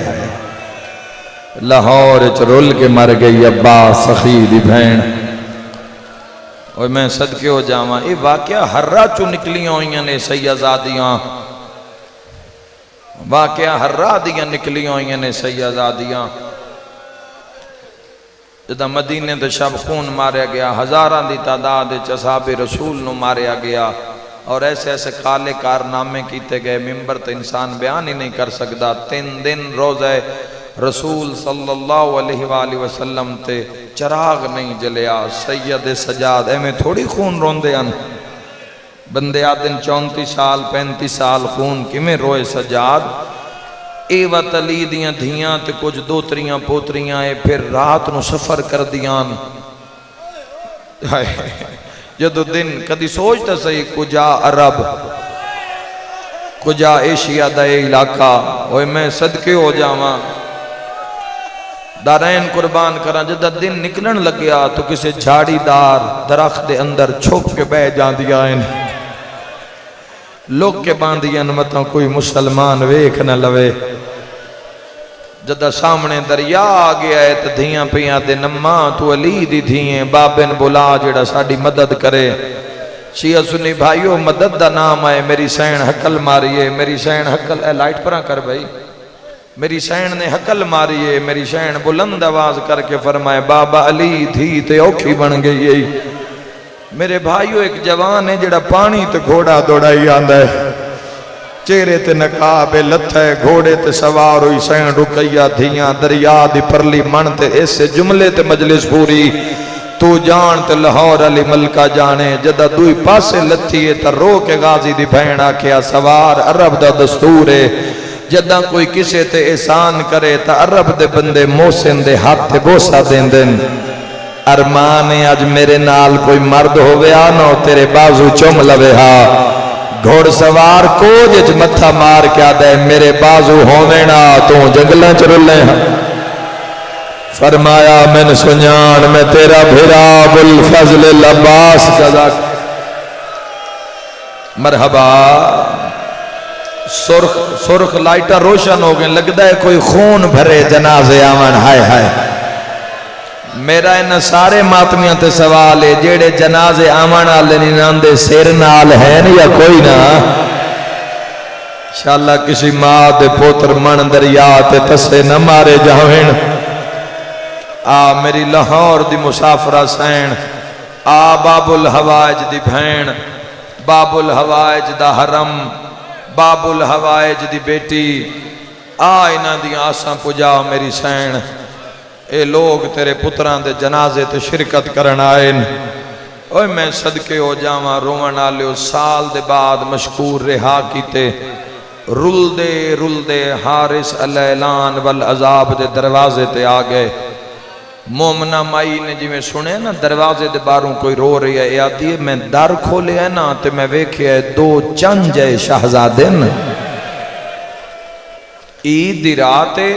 لاہور چ رول کے مر گئی عباس سخی دی بہن اور میں صدقے ہو جاواں یہ واقعہ ہررا چو نکلیاں ہوئیاں نے سیدزادیاں واقعہ ہررا دیاں نکلیاں ہوئیاں نے سیدزادیاں جدہ مدینے دے شب خون ماریا گیا ہزاراں دی تعداد اصحاب رسول نو ماریا گیا اور ایسے ایسے کالے کارنامے کیتے گئے ممبر تے انسان بیان ہی نہیں کر سکتا 3 دن روزہ رسول صلی اللہ علیہ وآلہ وسلم تے چراغ نہیں جلیا سید سجاد میں تھوڑی خون روندے ان بندے آدن 34 سال 35 سال خون کمیں روئے سجاد ایوت علی دیاں دھیاں تے کچھ دوتریاں پوتریاں پھر رات نو سفر کر دیان جدو دن کدی سوچتا صحیح کجا عرب کجا ایشیا دا علاقہ اوہ میں صدقے ہو جاواں دارین قربان کرا جدہ دن نکلن لگیا تو کسی جھاڑی دار درخت دے اندر چھپ کے بہ جان دیا ان لوگ کے باندیا مطلب کوئی مسلمان ویکھ نہ لوے جدہ سامنے دریا آگیا ہے تو دھیاں پیاں دے نماں تو علی دی دھییں بابن بلا جڑا ساڑی مدد کرے شیعہ سنی بھائیو مدد دا نام آئے میری سین حقل ماریے میری سین حقل اے لائٹ پرا کر بھائی میری سین نے حقل ماریے میری سین بلند آواز کر کے فرمائے بابا علی تھی تے اوکھی بن گئی میرے بھائیو ایک جوان ہے جڑا پانی تے گھوڑا دوڑائی آندہ ہے چہرے تے نقاب لتھے گھوڑے تے سوار ہوئی سین رقیہ دھیاں دریا دی پرلی من تے ایسے جملے تے مجلس پوری تو جان تے لاہور علی ملکہ جانے جدہ دوئی پاسے لتھی ہے تا رو کے غازی دی بہن آکھیا سوار عرب دا دستور ہے جدہ کوئی کسے تے احسان کرے تا عرب دے بندے موسن دے ہاتھ تے بوسا دین دن ارمان ہے آج میرے نال کوئی مرد ہوئے آنو تیرے بازو چوم لوے ہاں گھوڑ سوار کو جج متھا مار کیا دے میرے بازو ہوئے نا تو جنگلیں چرلے ہیں فرمایا میں سنیان میں تیرا بھرا بالفضل العباس جزا مرحبا سرخ لائٹا روشن ہو گئے لگتا ہے کوئی خون بھرے جنازے آمن ہائے ہائے میرا انہا سارے ماتمیاں تے سوال ہے جیڑے جنازے آمن آلے ناندے سیر نال ہیں یا کوئی نا انشاءاللہ کسی ماں دے پوتر من دریا تے تسے نہ مارے جاوین میری لاہور دی مسافرہ سین باب الحوائج دی بھین باب الحوائج دا حرم باب الحوائج دی بیٹی انہاں دی آساں پجا میری سین اے لوگ تیرے پتران دے جنازے تے شرکت کرن آئین اوہ میں صدقے ہو جاواں رومن آلیو سال دے بعد مشکور رہا کیتے رل دے حارس الاعلان والعذاب دے دروازے تے آگئے مومنہ مائی نے جی میں سنے نا دروازے دے باروں کوئی رو رہی ہے آتی ہے میں در کھولے ہے نا تے میں ویکھے ہے دو چنج ہے شہزادن عید دی راتے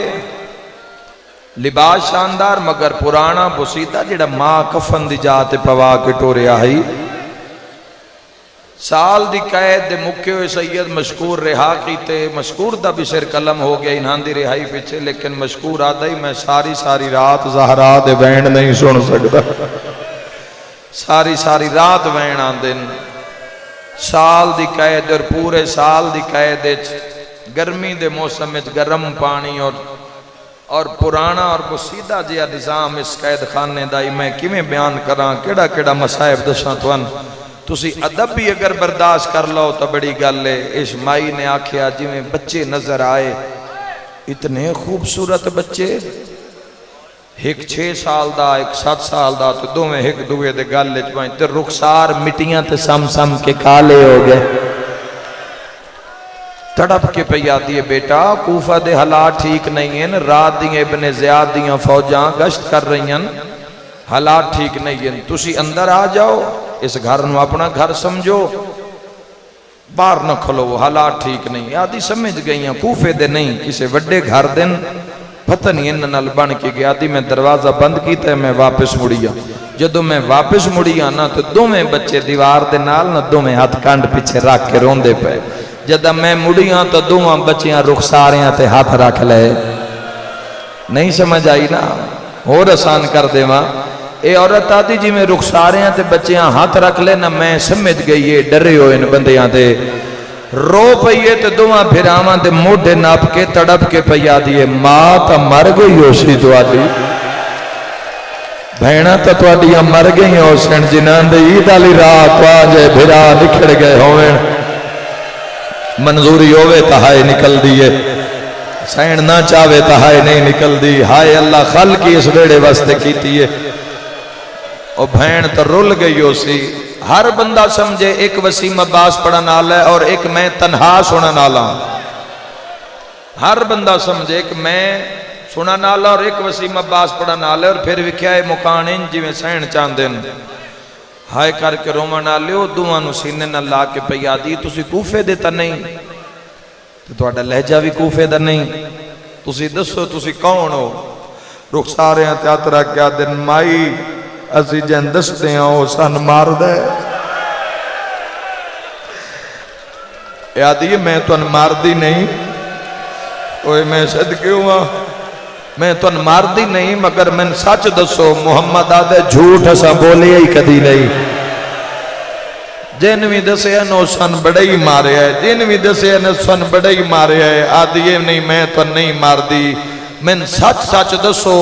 لباس شاندار مگر پرانا بسیدہ جڑا ماں کفن دی جاتے پوا کے ٹورے آئی سال دی قید دے مکے ہوئے سید مشکور رہا کیتے مشکور دا بھی سر قلم ہو گیا انہاں دی رہائی پیچھے لیکن مشکور آدھا ہی میں ساری رات زہرا دے بینڈ نہیں سن سکتا ساری رات بینڈ آن دن سال دی قید اور پورے سال دی قید گرمی دے موسم میں گرم پانی اور پرانا اور بسیدہ جیا نظام اس قید خانے دائی میں کیویں بیان کران کیڑا مسائب دساں تسی ادب بھی اگر برداشت کر لو تو بڑی گل ہے اس مائی نے آکھیا جی میں بچے نظر آئے اتنے خوبصورت بچے ایک 6 سال دا ایک 7 سال دا تو دو میں ایک دوے دے گل لے جوائیں تے رخسار مٹیاں تے سم کے کالے ہو گئے تڑپ کے پیادی ہے بیٹا کوفہ دے حالات ٹھیک نہیں ہیں رات دیں ابن زیاد دیاں فوجاں گشت کر رہی ہیں حالات ٹھیک نہیں ہیں تسی اندر آ جاؤ اس گھر نو اپنا گھر سمجھو باہر نہ کھلو حالات ٹھیک نہیں آدھی سمجھ گئی ہیں کوفے دے نہیں کسے وڈے گھر دن پتہ نہیں انہاں نال بن کے گیا دی میں دروازہ بند کیتا ہے میں واپس مڑیا جدو میں واپس مڑیا نا تو دو میں بچے دیوار دے نال نہ دو میں ہاتھ کانڈ پیچھے رکھ کے روندے پہ جدہ میں مڑیاں تو دوہاں بچیاں رخساریاں تے ہاتھ رکھ لے نہیں سمجھ آئی نا اور آسان کر دے ماں اے عورت آتی جی میں رخساریاں تے بچیاں ہاتھ رکھ لے نا میں سمجھ گئی یہ ڈرے ہو ان بندیاں تے رو پئیے تے دوہاں پھراواں تے موڈے ناپ کے تڑپ کے پیا دیئے ماں تا مر گئی ہو سی تو آدھی بھینا تا تو آدھیاں مر گئی ہو سن جنان دے عید علی رات آجے بھرا نکھڑ گئے ہوئے منظوری ہوئے تہائے نکل دیئے سین نہ چاہوے تہائے نہیں نکل دی ہائے اللہ خل کی اس بیڑے واسطے کیتی ہے اور بھین تو رول گئی ہو سی ہر بندہ سمجھے ایک وسیم عباس پڑھا نالا ہے اور ایک میں تنہا سنا نالا ہر بندہ سمجھے ایک میں سنا نالا اور ایک وسیم عباس پڑھا نالا ہے اور پھر وکھیا ہے مکانین جی میں سین چاندن ہائے کر کے رومہ نالیو دوانو سینے نہ لا کے پیادی تسی کوفے دیتا نہیں تو توڑا لہجہ بھی کوفے دا نہیں تسی دسو تسی کون ہو رخسارے ہیں تیاترہ کیا دن مائی اسی جن دستے ہیں وہ سن مار دے یادی میں تو ان مار دی نہیں اوہ میں صدقے ہوا میں تو ان مار دی نہیں مگر میں سچ دسو محمد آدھے جھوٹ ایسا بولے ہی کدی نہیں جنوی دسے ہیں نو سن بڑے ہی مارے ہے جنوی دسے ہیں نو سن بڑے ہی مارے ہے آدھیے نہیں میں تو نہیں مار دی میں سچ دسو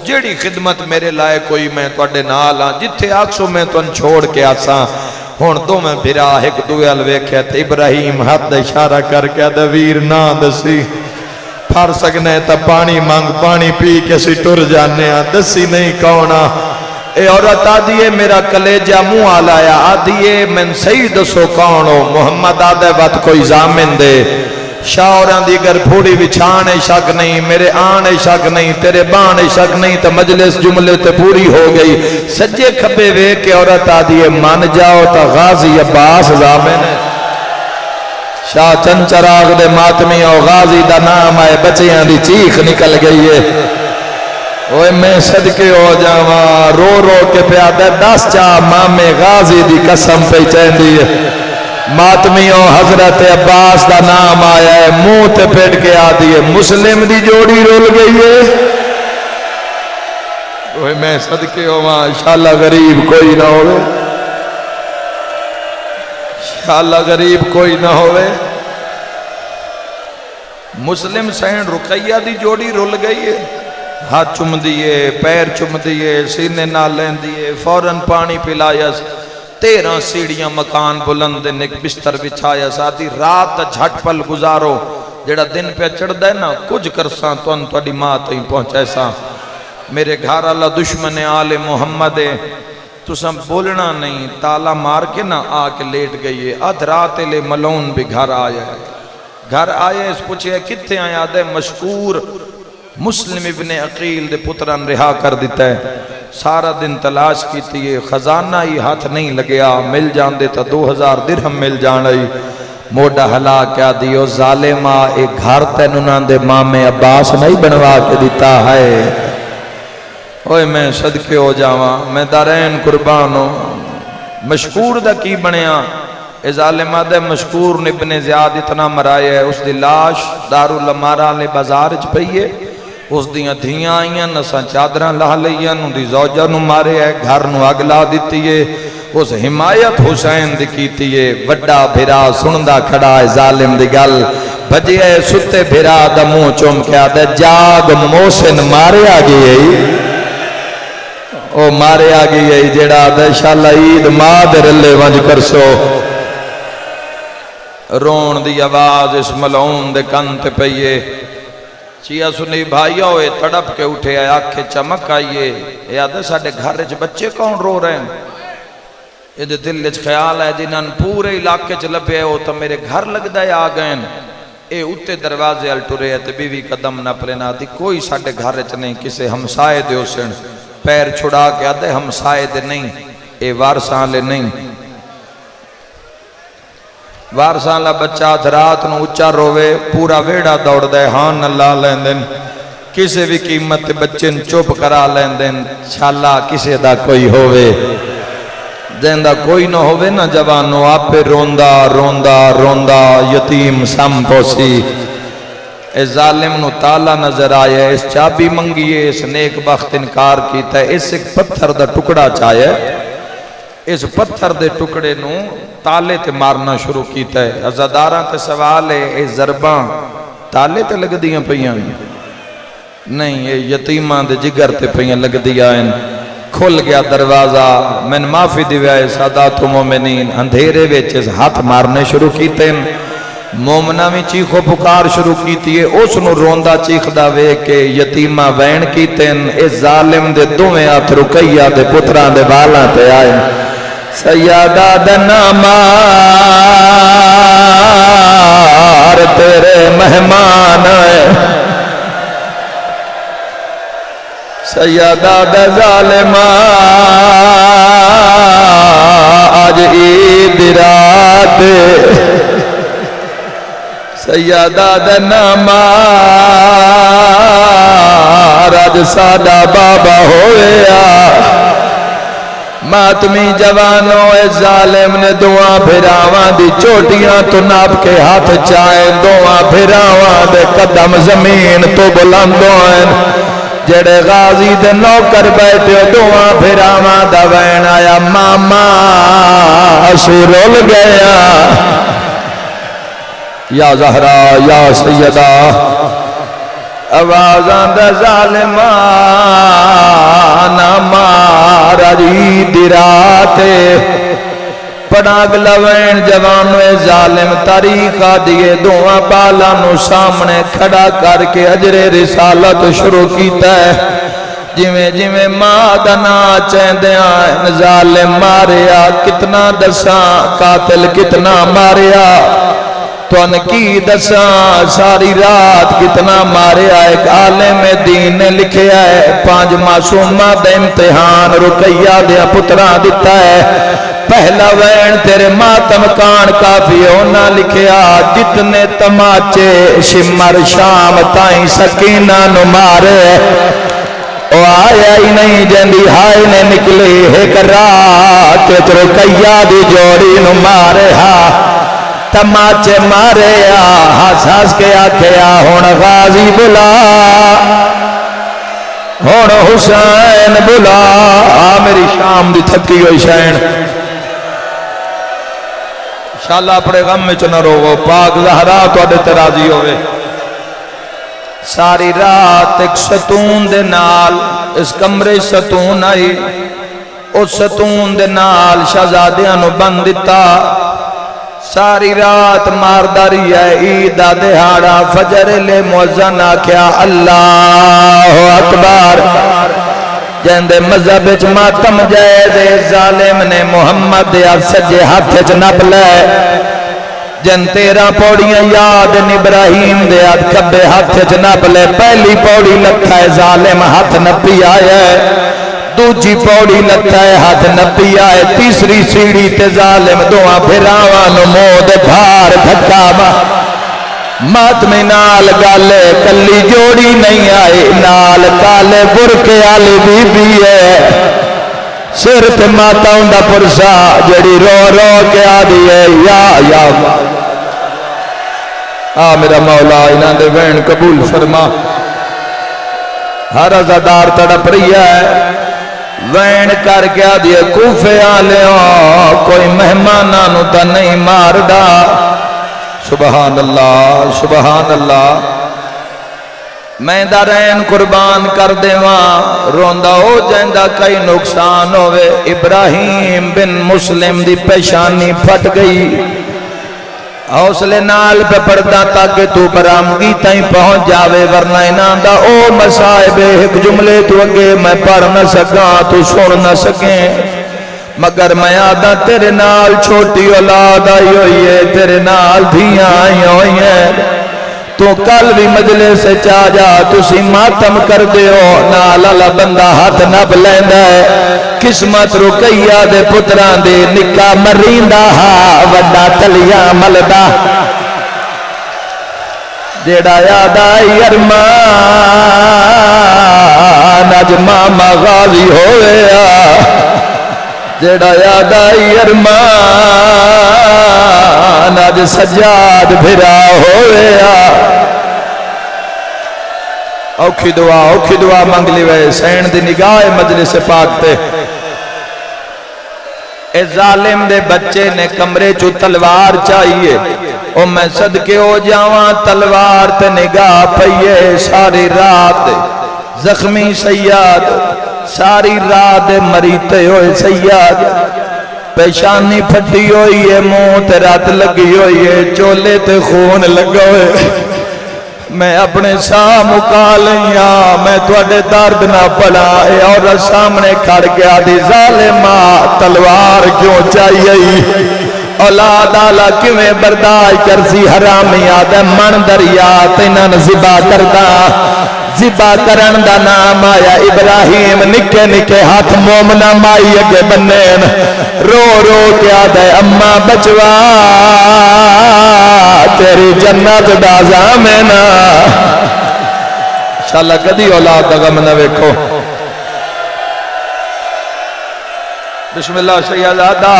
جیڑی خدمت میرے لائے کوئی میں تو اڈے نال ہاں جتھے آکسو میں تو ان چھوڑ کے آساں ہن دوویں بھرا ایک دوے ال ویکھیا تے ابراہیم ہاتھ اشارہ کر کے آدھا ویر نہ دسی پھر سکنے تا پانی مانگ پانی پی کے سی ٹر جانے دسی نہیں کونا اے عورت آدھیے میرا کلیجہ منہ آلایا آدھیے من صحیح دسو کونو محمد آدھے بات کوئی زامن دے شاوران دی گر پھوڑی بچھانے شک نہیں میرے آنے شک نہیں تیرے بانے شک نہیں تا مجلس جملے تے پوری ہو گئی سجے کھبے وے کے عورت آدھیے مان جاؤ تا غازی عباس زامن ہے شاہ چند چراغ دے ماتمی اور غازی دا نام آئے بچیاں دی چیخ نکل گئی ہے اوہ میں صدقے ہو جاواں رو رو کے پیادہ 10 چاہ مامے غازی دی قسم پہ چین دی ہے ماتمیوں حضرت عباس دا نام آیا ہے منہ تے پیٹ کے آدھی ہے مسلم دی جوڑی رول گئی ہے اوہ میں صدقے ہو ماں انشاءاللہ غریب کوئی نہ ہوئے انشاءاللہ غریب کوئی نہ ہوئے مسلم سین رقیہ دی جوڑی رول گئی ہے ہاتھ چم دیئے پیر چم دیئے سینے نہ لین دیئے فوراں پانی پلایا 13 سیڑیاں مکان بلند ایک بستر بچھایا ساتھی رات جھٹ پل گزارو جڑا دن پہ چڑھ دے نا کچھ کرساں تو ان تو ماں تھی پہنچے ساں میرے گھر اللہ دشمن آل محمد تو سم بولنا نہیں تالا مار کے نہ آ کے لیٹ گئی ہے ادھ رات لے ملون بھی گھر آیا ہے گھر آئے اس پوچھے کتے آیا دے مشکور مسلم ابن عقیل دے پتران رہا کر دیتا ہے سارا دن تلاش کی تھی خزانہ ہی ہاتھ نہیں لگیا مل جان دیتا 2000 درہم مل جان رہی موڑا ہلا کیا دیو ظالمہ ایک گھر تینونان دے مامے عباس نہیں بنوا کے دیتا ہے اوہ میں صدقے ہو جاواں میں دارین قربانوں مشکور دا کی بنیا اے ظالمہ دے مشکور ابن زیاد اتنا مرائے ہے اس دی لاش دارالمارا لے بازار چ پئیے اس دیاں دھیاں آئیاں نساں چادران لاہ لئیاں نو دی زوجہ نو مارے ہے گھر نو اگلا دیتی ہے اس حمایت حسین دی کیتی ہے وڈا بھرا سندہ کھڑا ہے ظالم دی گل بجے ہے ستے بھرا دا منہ چوم کیا دے جاگ موسن مارے آگئی ہے او مارے آگئی ہے جڑا دے شاللہ عید مادر اللہ ونج کرسو رون دی آواز اس ملعون دے کانت پئیے چیا سنی بھائی ہوئے تڑپ کے اٹھے آئے آنکھیں چمک آئیے یاد ہے ساڑھے گھر چ بچے کون رو رہے ہیں یہ دے دل چ خیال ہے جنہاں پورے علاقے چ لبے ہو تو میرے گھر لگ دائے آگئیں اے اتے دروازے الٹو رہے تے بیوی قدم نہ پلینا دی کوئی ساڑھے گھر چ نہیں کسے ہمسائے دے اسن پیر چھڑا کے آدھے ہمسائے دے نہیں اے وارسان لے نہیں وارسان لا بچہ دھرات نو اچھا روے پورا ویڑا دوڑ دے ہان اللہ لیندن کسے بھی قیمت بچن چوپ کرا لیندن چھالا کسے دا کوئی ہووے جیندہ کوئی نہ ہووے نا جوانو آپ پہ روندہ روندہ روندہ یتیم سم پوسی اس ظالم نو تالا نظر آئے اس چابی منگیے اس نیک بخت انکار کیتا ہے اس ایک پتھر دا ٹکڑا چاہے اس پتھر دے ٹکڑے نو تالے تے مارنا شروع کیتا ہے عزاداراں تے سوال ہے اے ضرباں تالے تے لگ دیاں پہیاں نہیں یہ یتیماں دے جگر تے پہیاں لگ دیاں کھل گیا دروازہ من معافی دیوائے سادات و مومنین اندھیرے ویچ ہاتھ مارنے شروع کیتے ہیں مومنہ میں چیخ و پکار شروع کیتی ہے اس نو روندہ چیخ دا وے کہ یتیمہ وین کیتے ہیں اس ظالم دے دویں ہاتھ رکیہ دے پتران دے بالاں تے آئے سیادہ دنامار تیرے مہمان ہے سیادہ دے ظالمہ آج عید رات سیادہ دے نامار آج سادہ بابا ہویا ماتمی جوانوں اے ظالم نے دعا پھراواں دی چوٹیاں تو ناپ کے ہاتھ چائیں دعا پھراواں دے قدم زمین تو بلندوں جڑے غازی دے نوکر بیٹھے دعا پھراواں دا وین آیا ماما رول گیا یا زہرا یا سیدہ آوازاں دا ظالمان مارا عید رات بڑا اگلا وین جوانو ظالم تاریخہ دیے دعا بالا نو سامنے کھڑا کر کے اجر رسالت شروع کیتا ہے جویں جویں ماں دا نا چہندیاں ظالم ماریا کتنا دساں قاتل کتنا ماریا تو ان کی دساں ساری رات کتنا ماریا ایک عالم دین نے لکھیا ہے 5 معصومہ دے امتحان رقیہ دیا پتران دیتا ہے پہلا وین تیرے ماتم کان کافی ہونا لکھیا جتنے تماچے شمر شام تائیں سکینہ نو مارے او آیا ہی نہیں جندی ہائے نے نکلی ایک رات رقیہ دی جوڑی نو مارے تماچے مارے ہس ہس کے آکھیا ہون غازی بلا ہون حسین بلا میری شام دی تھکی ہوئی شین انشاءاللہ اپنے غم میں چنہ روگو پاک زہرا تو اڈے ترازی ہوئے ساری رات ایک ستون دے نال اس کمرے ستون آئی اس ستون دے نال شہزادیاں نو بند دیتا ساری رات مارداری ہے عیدہ دہاڑا فجر لے موزن آکھیا اللہ اکبر جندے مذہب اچ ماتم جائے دے ظالم نے محمد یا سجے ہاتھ جنب لے جن 13 پوڑیاں یاد ابراہیم دے آد کبے ہاتھ جنب لے پہلی پوڑی لکھا ہے ظالم ہاتھ نپی آیا ہے دوجی پوڑی لکھا ہے ہاتھ نپی آئے تیسری سیڑھی تے ظالم دعا پھراوان مود بھار دھکا ماتمی نال گالے کلی جوڑی نہیں آئے نال کالے برکے آلی بی بی ہے صرف ماتا اندہ پرسا جڑی رو رو کے آدھی ہے یا میرا مولا انہاں دے وین قبول فرما ہر ازادار تڑپ رہی ہے وین کر کے آدھی ہے کوفے آلے کوئی مہمانانو تا نہیں ماردا سبحان اللہ میں دارین قربان کر دے وہاں روندہ ہو جائندہ کئی نقصان ہوئے ابراہیم بن مسلم دی پیشانی پھٹ گئی حوصلے نال پہ پڑھتا تاکہ تو برامگی تائیں پہنچ جاوے ورنہ انہاں دا او مسائب ایک جملے تو اگے میں پڑھ نہ سکاں تو سن نہ سکیں مگر میں آدھا تیرے نال چھوٹی اولاد آئی ہوئی ہے تیرے نال دھیاں آئی ہوئی ہیں تو کل بھی مجلس سے چاہ جا تسی ماتم کر دے ہو نال اللہ بندہ ہاتھ نب لیندہ ہے قسمت رقیہ دے پتران دے نکا مریندہ ہا وڈا تلیاں ملدہ جیڑا یاد آئی ارمان اج ماما غازی ہویا جیڑا یاد آئی ارمان اج سجاد بھرا ہویا اوکھی دعا منگ لی وے سین دی نگاہ مجلس پاک تے اے ظالم دے بچے نے کمرے چو تلوار چاہیے او میں صدقے ہو جاواں تلوار تے نگاہ پئیے ساری رات زخمی سیاد ساری رات مریتے ہوئے سیاد پیشانی پھٹی ہوئی ہے منہ تے رات لگی ہوئی ہے چولے تے خون لگا ہوئے میں اپنے ساہ مکا لیا میں تواڈے درد نہ پڑا اے اور سامنے کھڑ گیا دی ظالمہ تلوار کیوں چاہیے اولاد آلہ کیویں برداشت کرسی حرامی آدم من دریا تینن زبا کردا زبا کرن دا نام آیا ابراہیم نکے نکے ہاتھ مومنہ مائی اگے بنین رو رو کیا دے اماں بچوا تیری جنت دا زامنہ انشاءاللہ کدی اولاد دا غم نہ ویکھو بسم اللہ شہزادہ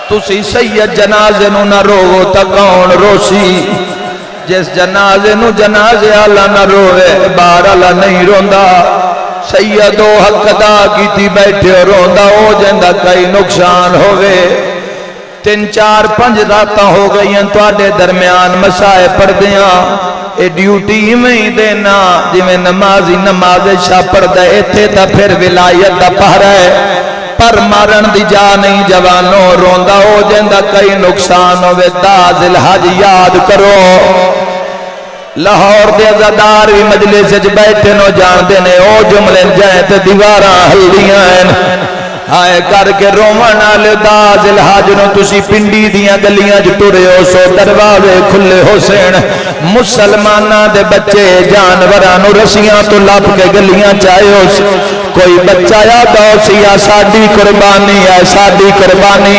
تسی سید جنازے نو نہ روو تا کون روسی جس جنازے نو جنازے آلہ نہ روے بار آلہ نہیں روندہ سیدو حق ادا کیتی بیٹھے روندہ ہو جندہ کئی نقصان ہوئے 3 4 5 راتاں ہو گئی ہیں تو آڈے درمیان مسائے پڑھ دیاں اے ڈیوٹی میں ہی دینا جی میں نمازی نماز شاہ پڑھ دے تھے تا پھر ولایت دا پہرہ ہے پر مارن دی جا نہیں جوانو روندا ہو جندا کئی نقصان ہوئے داز الحج یاد کرو لاہور دے عزادار بھی مجلس وچ بیٹھے نو جان دے نے او جملے جائیں تے دیواراں ہلدیاں ہیں ہائے کر کے رومن والے داز الحج نو تسی پنڈی دیاں گلیاں وچ ٹرے ہو سو دروازے کھلے ہو سین مسلماناں دے بچے جانوراں نو رسیاں تو لپ کے گلیاں چائے ہو کوئی بچہ یاد ہو سی ساڈی قربانی ہے ساڈی قربانی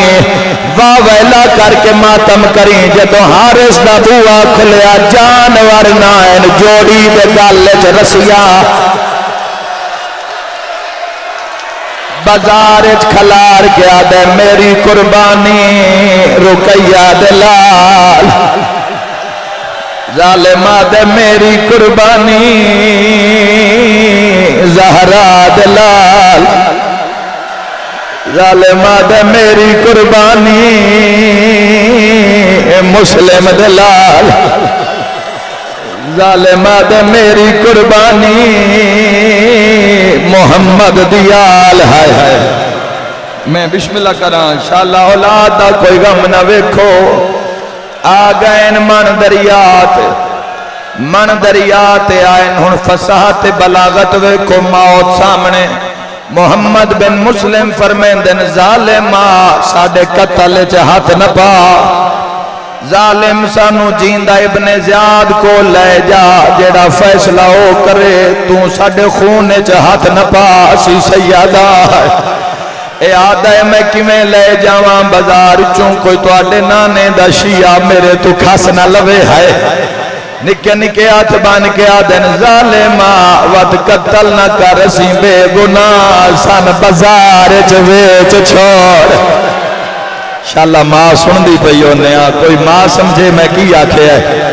واہ ویلا کر کے ماتم کریں جدوں حارث دا بوا کھلیا جانور نہ جوڑی دے گل وچ رسیاں بازار کھلار گیا دے میری قربانی رقیہ دلال ظالمہ دے میری قربانی زہرا دلال ظالمہ دے میری قربانی مسلم دلال ظالمہ دے میری قربانی محمد دیال ہے میں بسم اللہ کراں انشاءاللہ اولاد دا کوئی غم نہ ویکھو آ گئے من دریات آئے ہن فصاحت بلاغت ویکھو موت سامنے محمد بن مسلم فرمیندن ظالمہ ساڈے قتل وچ ہاتھ نہ پا ظالم سانو جیندہ ابن زیاد کو لے جا جیڑا فیصلہ ہو کرے تو ساڈے خون وچ ہاتھ نہ پا اسی سیادہ اے آدھا ہے میں کیویں لے جاواں بازار چوں کوئی تواڈے نانے دا شیعہ میرے تو کھس نہ لوے ہے نکے نکے ہاتھ بن کے آدھن ظالمہ ود قتل نہ کر اسی بے گناہ سن بازار وچ ویچ چھوڑ انشاءاللہ ماں سن دی پئی ہونے کوئی ماں سمجھے میں کی آکھے ہے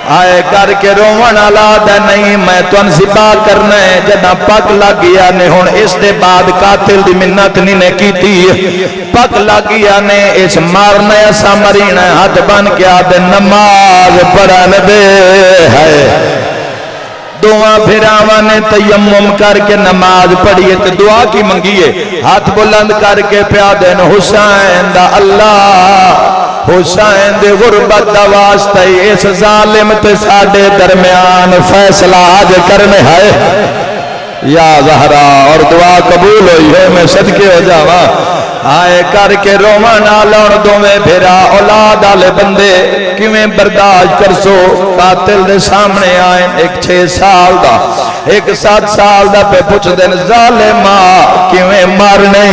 آئے کر کے رومن آلاد ہے نہیں میں تو انزبا کرنا ہے جدہ پک لگ گیا نے ہون اس دے بعد قاتل دی منت نہیں نے کی تھی پک لگ گیا نے اس مارنا ایسا مرین ہے ہاتھ بن کے آدھے نماز پڑھن دے ہے دعا پھراواں نے تیمم کر کے نماز پڑھیے تے دعا کی منگیے ہاتھ بلند کر کے پیادن حسین دا اللہ حسین دے غربت دا واسطہ اس ظالم تے ساڈے درمیان فیصلہ آج کرنے ہے یا زہرا اور دعا قبول ہوئی ہے میں صدقے ہو جاواں آئے کر کے رومن آلون دومیں پھرا اولاد آلے بندے کیویں برداشت کر سو قاتل دے سامنے آئیں ایک 6 سال دا ایک 7 سال دا پہ پوچھ دن ظالمہ کیویں مارنے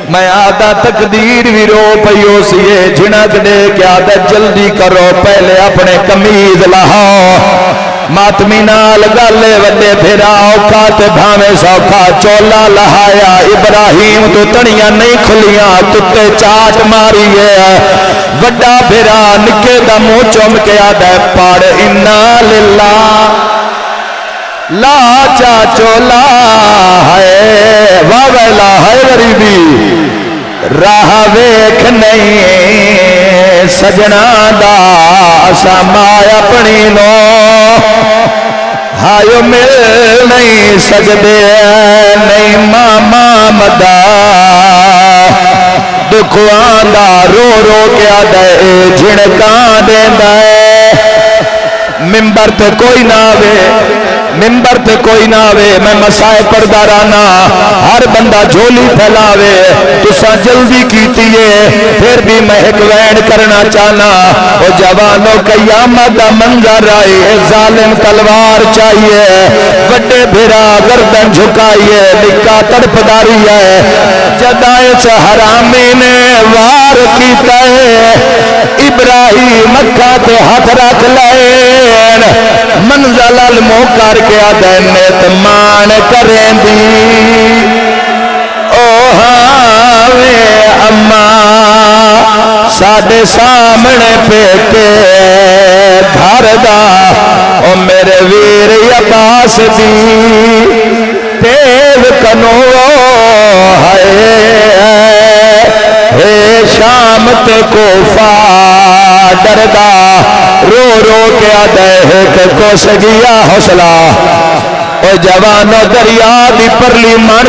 میں آدھا تقدیر بھی رو پیو سیے جھنک دے کہ آدھا جلدی کرو پہلے اپنے قمیض لاؤ ماتمی نال گالے وڈے پھرا اوکھا تے بھاوے سوکھا چولا لہایا ابراہیم تو تنیاں نہیں کھلیاں کتے چاٹ ماری ہے وڈا پھرا نکے دا منہ چوم کے آدھا پاڑ انا للہ لا چا چولا ہے واویلا ہے غریبی راہ ویکھ نہیں سجنا دا سامائے اپنی نو ہائیو مل نہیں سجدے نہیں ماما مدا دکھوان دا رو رو کے آدھے جھڑکان دے دے ممبر تے کوئی نہ آوے ممبر تے کوئی نہ آوے میں مسائے پردارانا ہر بندہ جھولی پھیلاوے تسا جلدی کیتی ہے پھر بھی میں ایک وین کرنا چاہنا وہ جوانوں قیامت دا منظر آئے ظالم تلوار چاہیے وڈے بھرا گردن جھکائیے نکا تڑپ داری ہے جدائے سے حرامی نے وار کیتا ہے ابراہیم مکہ تے ہاتھ رکھ لائے منزل الموکر کے آدھنیت مان کریں دی او ہاوے اماں ساڑھے سامنے پہ کے گھر دا او میرے ویر عباس دی تیل کنو ہے شام تے کوفہ ڈردا رو رو کے آدھے کہ کوس گیا حوصلہ او جوانو دریا دی پرلی مان